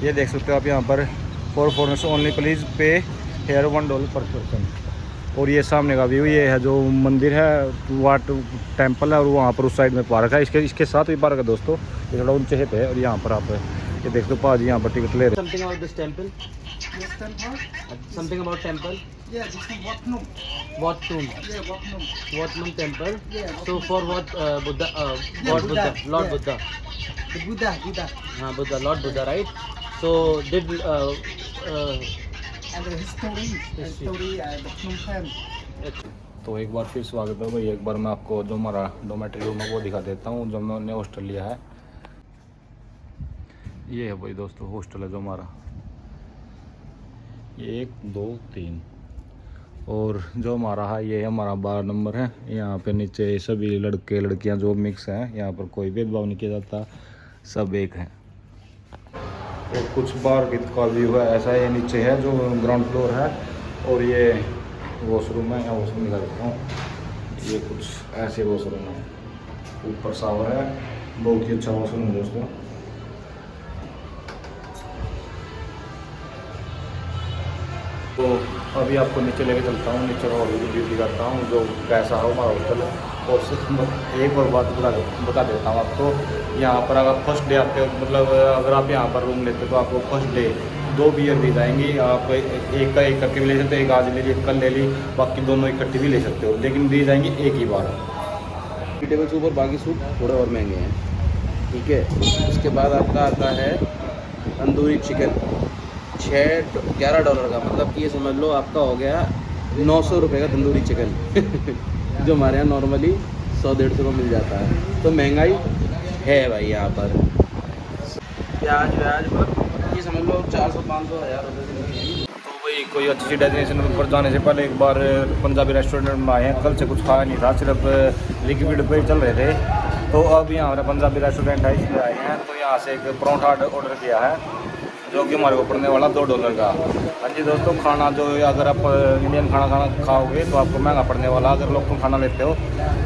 ये देख सकते हो आप यहाँ पर for foreigners only please pay here $1 per person. और ये सामने का व्यू ये है जो मंदिर है वाट टेम्पल है, और वहाँ पर उस साइड में पार्क है, इसके साथ भी पार्क है दोस्तों। ये थोड़ा ऊंचे पे है, और यहाँ पर आप ये देख दो पाजी यहाँ पर टिकट ले रहे हैं। Something about this temple? Yes, temple. Something about temple? Yeah, this is Watnum. What tomb? Yeah, Watnum. What tomb temple? Yeah. So for what Buddha? Yeah, What Buddha? Lord yeah. Buddha. The Buddha. Buddha, Lord Buddha, right? So did And the history, the Phnom Penh. तो एक बार फिर स्वागत है भाई। एक बार मैं आपको जो हमारा डोमेट्री रूम है वो दिखा देता हूँ, जो मैंने हॉस्टल लिया है। ये है भाई दोस्तों हॉस्टल है जो हमारा, ये 1 2 3, और जो हमारा है ये हमारा 12 नंबर है। यहाँ पे नीचे सभी लड़के लड़कियाँ जो मिक्स हैं, यहाँ पर कोई भेदभाव नहीं किया जाता, सब एक हैं। और कुछ बाहर का व्यू है ऐसा, ये नीचे है जो ग्राउंड फ्लोर है, और ये वॉशरूम है। यहाँ वॉशरूम दिखा देता हूँ, ये कुछ ऐसे वॉशरूम है, ऊपर शावर है, बहुत ही अच्छा वॉशरूम है दोस्तों। तो अभी आपको नीचे लेके चलता हूँ, नीचे का व्यू दिखाता हूँ जो कैसा हो हमारा होटल। और एक और बात बता देता हूँ आपको, यहाँ पर अगर फर्स्ट डे आते हो, मतलब अगर आप यहाँ पर रूम लेते हो तो आपको फर्स्ट डे 2 बियर दी जाएंगी। आप एक का एक करके भी ले सकते हो, एक आज ले ली, एक कल ले ली, बाकी दोनों इकट्ठी भी ले सकते हो, लेकिन दी जाएंगी एक ही बार। टेबल सूप और बाकी सूप थोड़े और महंगे हैं, ठीक है। उसके बाद आपका आता है तंदूरी चिकन, $11 का, मतलब कि ये समझ लो आपका हो गया 900 रुपये का तंदूरी चिकन जो हमारे यहाँ नॉर्मली 100-150 को मिल जाता है। तो महंगाई है भाई यहाँ पर। प्याज मतलब ये समझ लो 400-500 हज़ार रुपये। तो भाई कोई अच्छी डेस्टिनेशन पर जाने से पहले एक बार पंजाबी रेस्टोरेंट में आए हैं। कल से कुछ खाया नहीं था, सिर्फ लिक्विड पे चल रहे थे। तो अब यहाँ हमारा पंजाबी रेस्टोरेंट है, इसमें आए हैं। तो यहाँ से एक परोठा ऑर्डर किया है जो कि हमारे को पड़ने वाला $2 का। हाँ जी दोस्तों, खाना जो अगर आप इंडियन खाना खाओगे तो आपको महंगा पड़ने वाला, अगर लोकल खाना लेते हो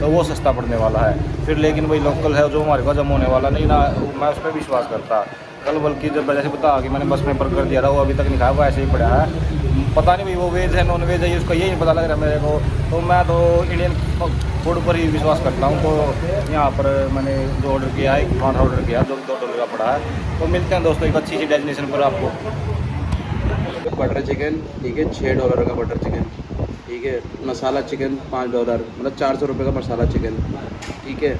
तो वो सस्ता पड़ने वाला है फिर। लेकिन वही लोकल है जो हमारे को जम होने वाला नहीं ना, मैं उस पर विश्वास करता। कल बल्कि जब जैसे बता कि मैंने बस में पर कर दिया था, वो अभी तक नहीं खाया, वो ऐसे ही पड़ा है। पता नहीं भाई वो वेज है नॉन वेज है, उसका यही नहीं पता लग रहा है मेरे को। तो मैं तो इंडियन फूड पर ही विश्वास करता हूँ। तो यहाँ पर मैंने जो ऑर्डर किया है, खाना ऑर्डर किया जो $2 का पड़ा है। तो मिलते हैं दोस्तों एक अच्छी सी डेस्टिनेशन पर आपको। बटर चिकन, ठीक है, $6 का बटर चिकन, ठीक है। मसाला चिकन $5, मतलब $400 रुपये का मसाला चिकन, ठीक है।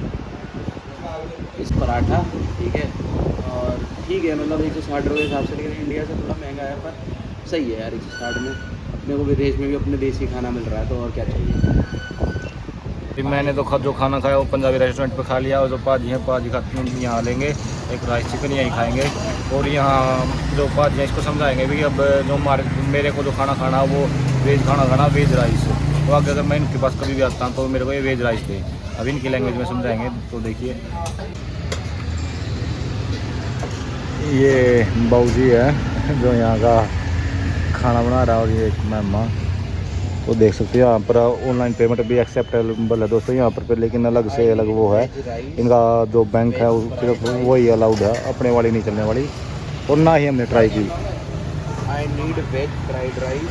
इस पराठा, ठीक है, और ठीक है मतलब 160 रुपये के हिसाब से, लेकिन इंडिया से थोड़ा महंगा है, पर सही है यार। 160 में मेरे को विदेश में भी अपने देसी खाना मिल रहा है, तो और क्या चाहिए। मैंने तो जो खाना खाया वो पंजाबी रेस्टोरेंट पे खा लिया, और जो पाजी हैं पाजी खाते हैं यहाँ लेंगे एक राइस चिकन यहीं खाएंगे। और यहाँ जो पाजी हैं इसको समझाएंगे भी अब जो मेरे को जो खाना खाना वो वेज खाना खाना, वेज राइस। तो आगे अगर मैं इनके पास कभी भी आता हूँ तो मेरे को ये वेज राइस थे। अब इनकी लैंग्वेज में समझाएंगे। तो देखिए ये बाऊजी है जो यहाँ का खाना बना रहा है, और ये एक मेहमान। तो देख सकते हो यहाँ पर ऑनलाइन पेमेंट भी एक्सेप्टेबल है दोस्तों यहाँ पर, लेकिन अलग से अलग वो है इनका जो बैंक है, वो सिर्फ वही अलाउड है, अपने वाली नहीं चलने वाली। और ना ही हमने ट्राई की। I need veg fried rice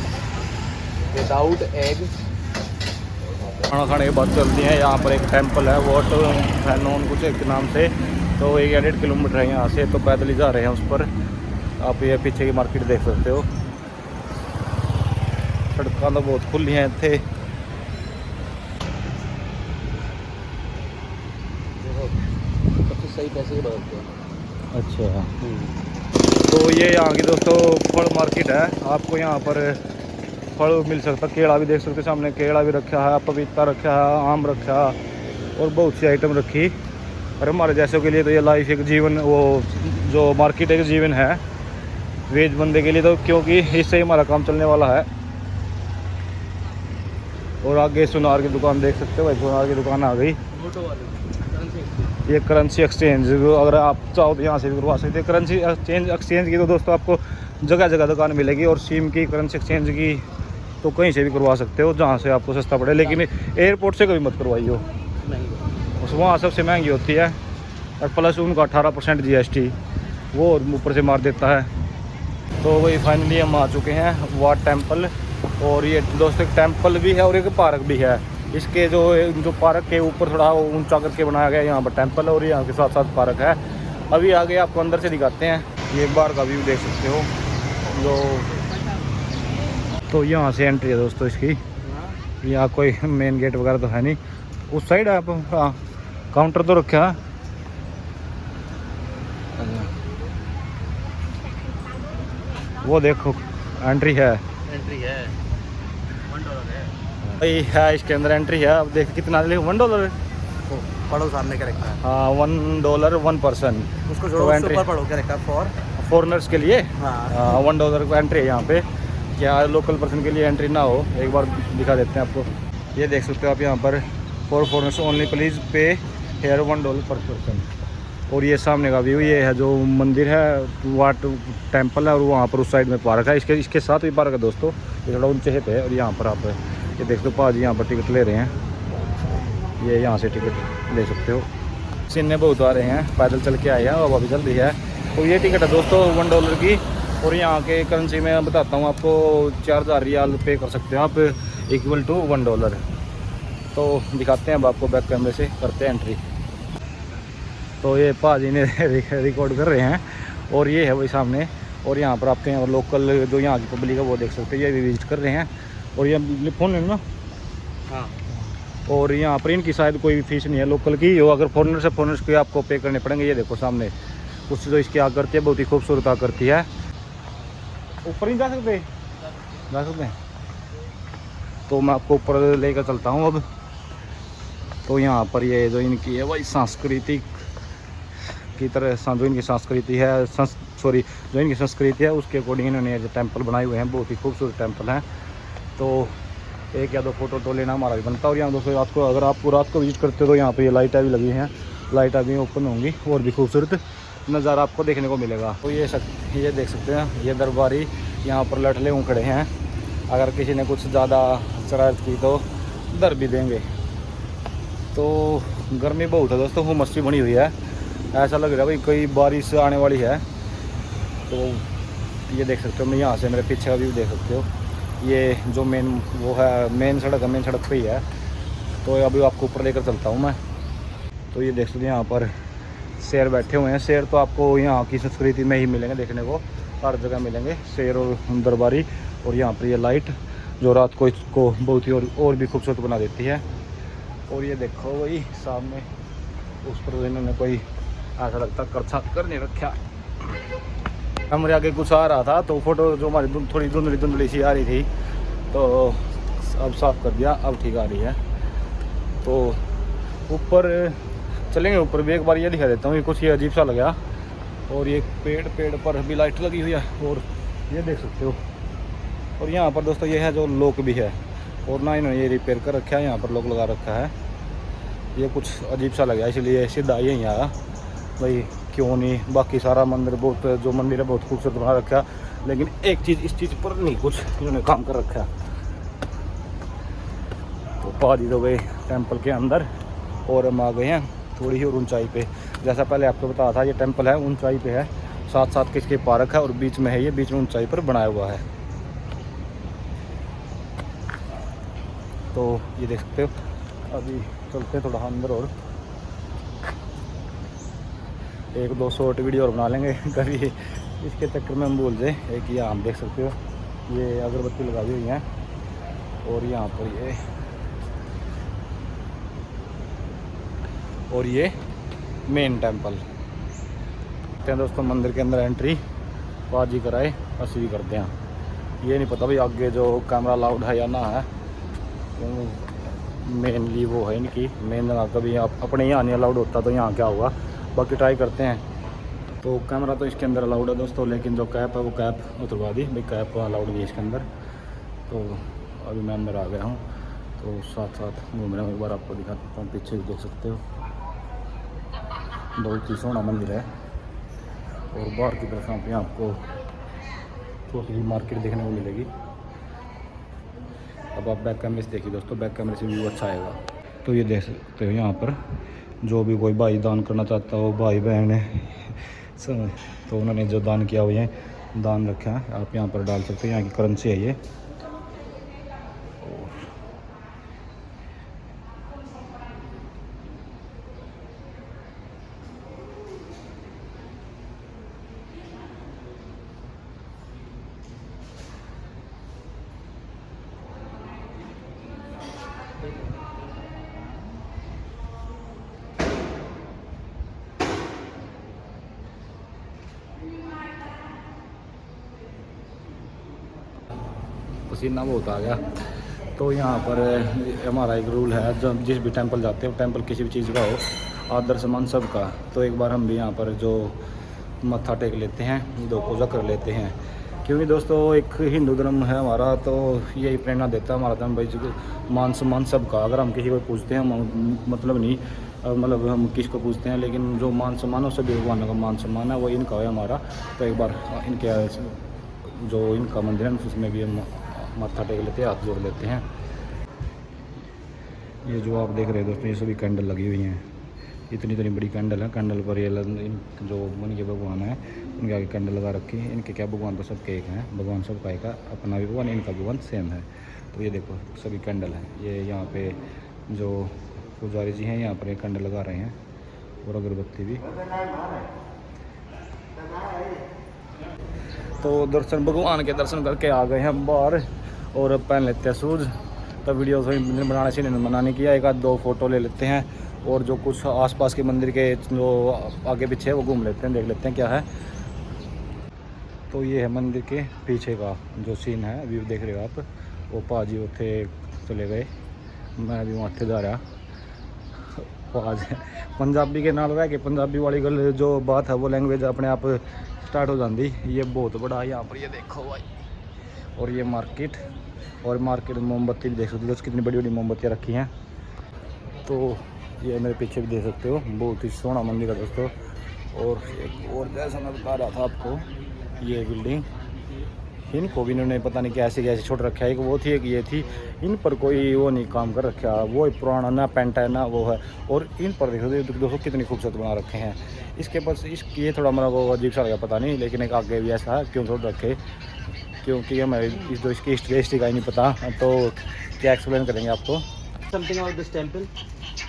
without egg. खाना खाने के बाद चलती हैं यहाँ पर एक टेम्पल है, वॉट फैनोन कुछ एक नाम से। तो 1.5 किलोमीटर है यहाँ से, तो पैदल ही जा रहे हैं उस पर। आप ये पीछे की मार्केट देख सकते हो, सड़कें तो बहुत खुली हैं थे। सबसे सही पैसे ही बदलते हैं। अच्छा, तो ये यहाँ की दोस्तों फल मार्केट है। आपको यहाँ पर फल मिल सकता, केला भी देख सकते हो सामने, केला भी रखा है, पपीता रखा है, आम रखा, और बहुत सी आइटम रखी। और हमारे जैसों के लिए तो ये लाइफ एक जीवन, वो जो मार्केट एक जीवन है वेज बंदे के लिए, तो क्योंकि इससे ही हमारा काम चलने वाला है। और आगे सुनार की दुकान देख सकते हो भाई, सुनार की दुकान आ गई। ये करेंसी एक्सचेंज, अगर आप चाहो तो यहाँ से भी करवा सकते हैं। करेंसी एक्सचेंज की तो दोस्तों आपको जगह जगह दुकान मिलेगी, और सिम की करेंसी एक्सचेंज की तो कहीं से भी करवा सकते हो जहाँ से आपको सस्ता पड़े। लेकिन एयरपोर्ट से कभी मत करवाइयो, उस वहाँ सबसे महंगी होती है, और प्लस उनका 18% GST वो ऊपर से मार देता है। तो वही फाइनली हम आ चुके हैं वाट टेम्पल। और ये दोस्तों एक टेम्पल भी है और एक पार्क भी है। इसके जो पार्क के ऊपर थोड़ा ऊंचा करके बनाया गया है, यहाँ पर टेम्पल और यहाँ के साथ साथ पार्क है। अभी आगे आपको अंदर से दिखाते हैं, ये बाहर का व्यू देख सकते हो जो। तो यहाँ से एंट्री है दोस्तों इसकी। यहाँ कोई मेन गेट वगैरह तो है नहीं, उस साइड आप काउंटर तो रखा है। वो देखो एंट्री है $1 है इसके अंदर एंट्री है। अब देख कितना $1 पढ़ो सामने क्या रखा है? हाँ $1 1 पर्सन। उसको तो जोड़ो, उसके एंट्री ऊपर पढ़ो क्या रखा है? फॉरनर्स के लिए हाँ। $1 का एंट्री है यहाँ पे। क्या लोकल पर्सन के लिए एंट्री ना हो, एक बार दिखा देते हैं आपको। ये देख सकते हो आप यहाँ पर, for foreigners only please pay here $1 per person. और ये सामने का व्यू ये है जो मंदिर है, वाट टेम्पल है, और वहाँ पर उस साइड में पार्क है। इसके साथ भी पार्क है दोस्तों, ये थोड़ा ऊंचे पे है। और यहाँ पर आप ये देख लो पाजी यहाँ पर टिकट ले रहे हैं, ये यहाँ से टिकट ले सकते हो। सीने बहुत आ रहे हैं, पैदल चल के आए हैं, हवा भी चल रही है। तो ये टिकट है दोस्तों $1 की। और यहाँ के करेंसी में बताता हूँ आपको, 4000 रियाल पे कर सकते हो आप, इक्वल टू $1। तो दिखाते हैं अब आपको, बैक कैमरे से करते हैं एंट्री। तो ये पाजी ने रिकॉर्ड कर रहे हैं और ये है वही सामने। और यहाँ पर आपके यहाँ लोकल जो यहाँ की पब्लिक है वो देख सकते हैं, ये भी विजिट कर रहे हैं। और ये फ़ोन है ना। हाँ। और यहाँ पर इनकी शायद कोई फीस नहीं है लोकल की, जो अगर फॉरनर्स की आपको पे करने पड़ेंगे। ये देखो सामने कुछ जो इसकी आकृति है, बहुत ही खूबसूरत आकृति है। ऊपर नहीं जा सकते हैं। तो मैं आपको ऊपर लेकर चलता हूँ अब। तो यहाँ पर ये जो इनकी है वही सांस्कृतिक की तरह, जो इनकी संस्कृति है जो इनकी संस्कृति है उसके अकॉर्डिंग इन्होंने जो टेम्पल बनाए हुए हैं, बहुत ही खूबसूरत टेम्पल हैं। तो 1 या 2 फोटो तो लेना हमारा भी बनता है। और यहाँ दोस्तों रात को, अगर आपको रात को विजिट करते हो तो यहाँ पर ये लाइटें भी लगी हैं, लाइटें भी ओपन होंगी और भी खूबसूरत नज़ारा आपको देखने को मिलेगा। तो ये देख सकते हैं, ये दरबारी यहाँ पर लठले खड़े हैं। अगर किसी ने कुछ ज़्यादा शरारत की तो डर भी देंगे। तो गर्मी बहुत है दोस्तों, वो मस्ती बनी हुई है, ऐसा लग रहा है भाई कोई बारिश आने वाली है। तो ये देख सकते हो, मैं यहाँ से मेरे पीछे का व्यू देख सकते हो। ये जो मेन सड़क है, मेन सड़क पे ही है। तो अभी आपको ऊपर लेकर चलता हूँ मैं। तो ये देख सकते हो यहाँ पर शेर बैठे हुए हैं। शेर तो आपको यहाँ की संस्कृति में ही मिलेंगे देखने को, हर जगह मिलेंगे शेर और दरबारी। और यहाँ पर ये लाइट जो रात को इसको बहुत ही और भी खूबसूरत बना देती है। और ये देखो वही सामने उस पर इन्होंने कोई ऐसा लगता कर नहीं रखा। हमारे आगे कुछ आ रहा था तो फोटो जो हमारी थोड़ी धुंधली सी आ रही थी, तो अब साफ़ कर दिया, अब ठीक आ रही है। तो ऊपर चलेंगे, ऊपर भी एक बार ये दिखा देता हूँ। ये कुछ ये अजीब सा लगा। और ये पेड़ पर भी लाइट लगी हुई है, और ये देख सकते हो। और यहाँ पर दोस्तों ये है जो लॉक भी है, और ना इन्होंने ये रिपेयर कर रखा है, यहाँ पर लॉक लगा रखा है। ये कुछ अजीब सा लगा, इसलिए सीधा यहीं आया भाई, क्यों नहीं। बाकी सारा मंदिर जो मंदिर है बहुत खूबसूरत बना रखा है, लेकिन एक चीज़ इस चीज़ पर नहीं कुछ इन्होंने काम कर रखा है। तो पाजी तो गए टेम्पल के अंदर और हम आ गए हैं थोड़ी ही और ऊंचाई पे। जैसा पहले आपको बताया था, ये टेम्पल है ऊंचाई पे है, साथ साथ किसके पार्क है और बीच में है, ये बीच में ऊंचाई पर बनाया हुआ है। तो ये देख सकते हो, अभी चलते हैं थोड़ा अंदर और 1-2 शॉर्ट वीडियो और बना लेंगे कभी इसके चक्कर में हम भूल जाए। एक ये आप देख सकते हो, ये अगरबत्ती लगाई हुई हैं। और यहाँ पर ये मेन टेम्पल हैं दोस्तों। मंदिर के अंदर एंट्री पाजी कराए, असी भी करते हैं। ये नहीं पता भाई आगे जो कैमरा अलाउड है या ना है, मेनली वो है इनकी मेन जगह। कभी आप अपने यहाँ नहीं अलाउड होता तो यहाँ क्या होगा, बाकी ट्राई करते हैं। तो कैमरा तो इसके अंदर अलाउड है दोस्तों, लेकिन जो कैप है वो कैप उतरवा दी भाई, कैप अलाउड नहीं है इसके अंदर। तो अभी मैं अंदर आ गया हूँ, तो साथ साथ घूम रहा हूँ। एक बार आपको दिखा देता हूँ, पीछे भी देख सकते हो, बहुत ही सोहना मंदिर है। और बाहर की तरफ यहाँ आपको छोटी सी मार्केट देखने को मिलेगी। अब आप बैक कैमरे से देखिए दोस्तों, बैक कैमरे से व्यू अच्छा आएगा। तो ये देख सकते हो यहाँ पर जो भी कोई भाई दान करना चाहता हो, भाई बहन है तो उन्होंने जो दान किया हुए हैं दान रखा है, आप यहाँ पर डाल सकते हैं। यहाँ की करेंसी है ये। पसीना बहुत आ गया। तो यहाँ पर हमारा एक रूल है, जब जिस भी टेंपल जाते हो, टेंपल किसी भी चीज़ का हो, आदर सम्मान सबका। तो एक बार हम भी यहाँ पर जो मत्था टेक लेते हैं, दो पूजा कर लेते हैं। क्योंकि दोस्तों एक हिंदू धर्म है हमारा, तो यही प्रेरणा देता है हमारा धर्म भाई, मान सम्मान सबका। अगर हम किसी को पूछते हैं, मतलब नहीं, मतलब हम किसको पूछते हैं, लेकिन जो मान सम्मान हो सभी भगवानों का मान सम्मान है, वो इनका है हमारा। तो एक बार इनके जो इनका मंदिर है उसमें भी हम माथा टेक लेते हैं, हाथ जोड़ लेते हैं। ये जो आप देख रहे हैं दोस्तों, ये सभी कैंडल लगी हुई हैं। इतनी इतनी बड़ी कैंडल है। कैंडल पर ये जो मन के भगवान है, उनके आगे कैंडल लगा रखी है। इनके क्या भगवान तो सबके एक हैं, भगवान सबका एक है, अपना भी भगवान, इनका भगवान सेम है। तो ये देखो सभी कैंडल हैं। ये यहाँ पे जो पुजारी जी हैं यहाँ पर ये कैंडल लगा रहे हैं, और अगरबत्ती भी। तो दर्शन, भगवान के दर्शन करके आ गए हैं बाहर, और पहन लेते हैं शूज़। तब वीडियो बनाने से बनाने किया, एक आध दो फोटो ले लेते हैं, और जो कुछ आसपास के मंदिर के जो आगे पीछे है वो घूम लेते हैं, देख लेते हैं क्या है। तो ये है मंदिर के पीछे का जो सीन है, व्यू देख रहे हो आप। वो पाजी उठे चले गए, मैं भी वहाँ थे जा रहा। पाज पंजाबी के नाल रह के पंजाबी वाली गल जो बात है, वो लैंग्वेज अपने आप स्टार्ट हो जाती। ये बहुत बड़ा यहाँ पर, ये देखो भाई। और ये मार्केट, और मार्केट में मोमबत्ती भी देख सकते हो दोस्तों, कितनी बड़ी बड़ी मोमबत्तियाँ रखी हैं। तो ये मेरे पीछे भी देख सकते हो, बहुत ही सोहना मंदिर है दोस्तों। और एक और जैसा मैं बता रहा था आपको, ये बिल्डिंग, इनको भी इन्होंने पता नहीं कैसे कैसे छोड़ रखा है। एक वो थी, एक ये थी, इन पर कोई वो नहीं काम कर रखा, वो पुराना ना पेंट है ना वो है। और इन पर देखो दोस्तों कितनी खूबसूरत बना रखे हैं। इसके पास ये थोड़ा मेरा वो अजीब सा लगा, पता नहीं, लेकिन एक आगे भी ऐसा है, क्यों छोड़ रखे, क्योंकि हमें इस इसकी हिस्ट्री का ही नहीं पता। तो क्या एक्सप्लेन करेंगे आपको। Something about this temple?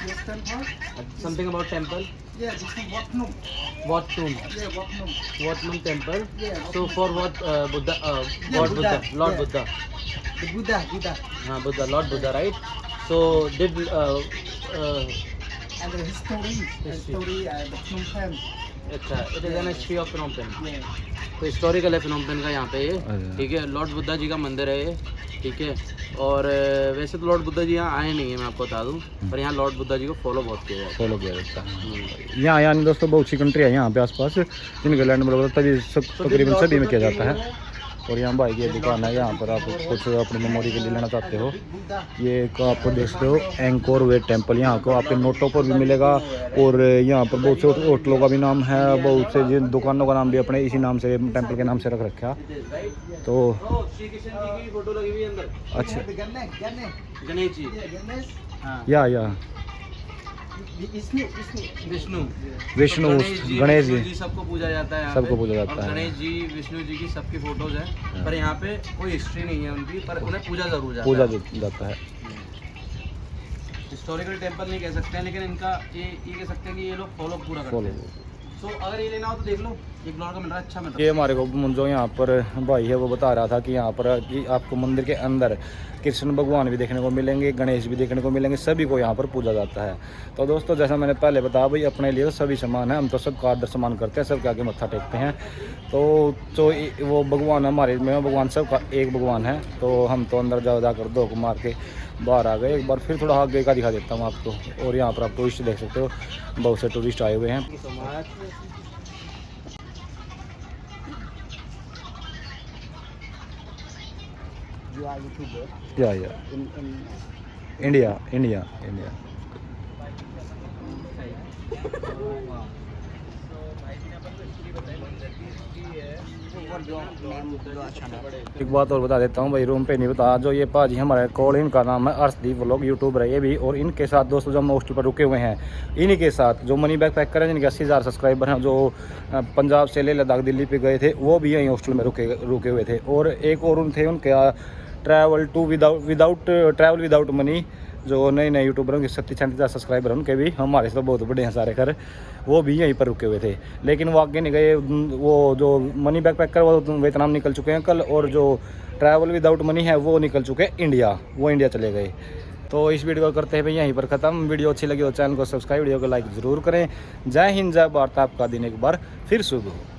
Yes, temple. Something about temple? Yeah, this is Watnum. What tomb? Yeah, Watnum. What moon temple? Yeah, So for what Buddha? Yeah, Lord Buddha. Buddha, Lord yeah. Buddha. The Buddha, Buddha. Buddha. Lord Buddha, right? So did And the history, the Phnom Penh. अच्छा, it is an history of Phnom Penh. Yeah. तो historical है फिनोम pen का यहाँ पे ये, अच्छा। ठीक है। लॉर्ड बुद्धा जी का मंदिर है ये, ठीक है। और वैसे तो लॉर्ड बुद्धा जी यहाँ आए नहीं है, मैं आपको बता दूँ, पर यहाँ लॉर्ड बुद्धा जी को फॉलो बहुत किया जाता है। फॉलो किया जाता है यहाँ। यानी दोस्तों बहुत सी कंट्री है यहाँ पे आसपास, जिनके लैंड में तभी तकरीबन सभी में किया जाता है। और यहाँ भाई की दुकान है, यहाँ पर आप कुछ अपनी मेमोरी के लिए लेना चाहते हो। ये एक आपको देख सकते हो एंकोर वे टेम्पल, यहाँ को आपके नोटों पर भी मिलेगा। और यहाँ पर बहुत से होटलों का भी नाम है, बहुत से जिन दुकानों का नाम भी अपने इसी नाम से, टेम्पल के नाम से रख रखा। तो श्री कृष्ण जी की फोटो लगी हुई है अंदर। अच्छा, गणेश जी, Ganesh. या विष्णु, गणेश जी सबको पूजा जाता है यहाँ सबको पे। पूजा जाता और है। गणेश जी, विष्णु जी की सबकी फोटोज हैं, पर यहाँ पे कोई हिस्ट्री नहीं है उनकी, पर उन्हें पूजा जरूर जाता पूजा है। जाता है। हिस्टोरिकल टेम्पल नहीं कह सकते हैं, लेकिन इनका ये कह सकते हैं कि ये लोग फॉलो पूरा करते हैं। तो अगर ये लेना हो तो देख लो, एक डॉलर का मिल रहा है, अच्छा मिल रहा है। ये हमारे को जो यहाँ पर भाई है वो बता रहा था कि यहाँ पर कि आपको मंदिर के अंदर कृष्ण भगवान भी देखने को मिलेंगे, गणेश भी देखने को मिलेंगे, सभी को यहाँ पर पूजा जाता है। तो दोस्तों जैसा मैंने पहले बताया भाई, अपने लिए तो सभी समान है, हम तो सबका आदर सम्मान करते हैं, सबके आगे मत्था टेकते हैं। तो वो भगवान हमारे में, भगवान सबका एक भगवान है। तो हम तो अंदर जाकर दो को मार के बाहर आ गए। एक बार फिर थोड़ा आगे का दिखा देता हूँ आपको। और यहाँ पर आप टूरिस्ट देख सकते हो, बहुत से टूरिस्ट आए हुए हैं। You are YouTuber. या In इंडिया। एक बात और बता देता हूँ भाई, रूम पे नहीं बता, जो ये पाजी हमारे कॉल, इनका नाम है अर्शदीप व्लॉग, यूट्यूबर है ये भी, और इनके साथ दोस्तों जो हम हॉस्टल पर रुके हुए हैं, इन्हीं के साथ जो मनी बैग पैक कर रहे हैं, जिनके 80,000 सब्सक्राइबर हैं, जो पंजाब से लेह लद्दाख दिल्ली पे गए थे, वो भी यहीं हॉस्टल में रुके हुए थे। और एक और थे उनके ट्रैवल विदाउट मनी, जो नए नए यूट्यूबर उनके 37-38,000 सब्सक्राइबर हैं, उनके भी हमारे से तो बहुत बड़े हैं सारे घर, वो भी यहीं पर रुके हुए थे। लेकिन वो आगे नहीं गए, वो जो मनी बैग पैकर वो वियतनाम निकल चुके हैं कल, और जो ट्रैवल विदाउट मनी है वो निकल चुके हैं इंडिया, वो इंडिया चले गए। तो इस वीडियो को करते हैं भाई यहीं पर ख़त्म। वीडियो अच्छी लगी तो चैनल को सब्सक्राइब, वीडियो को लाइक ज़रूर करें। जय हिंद, जय भारत। आपका दिन एक बार फिर शुभ हो।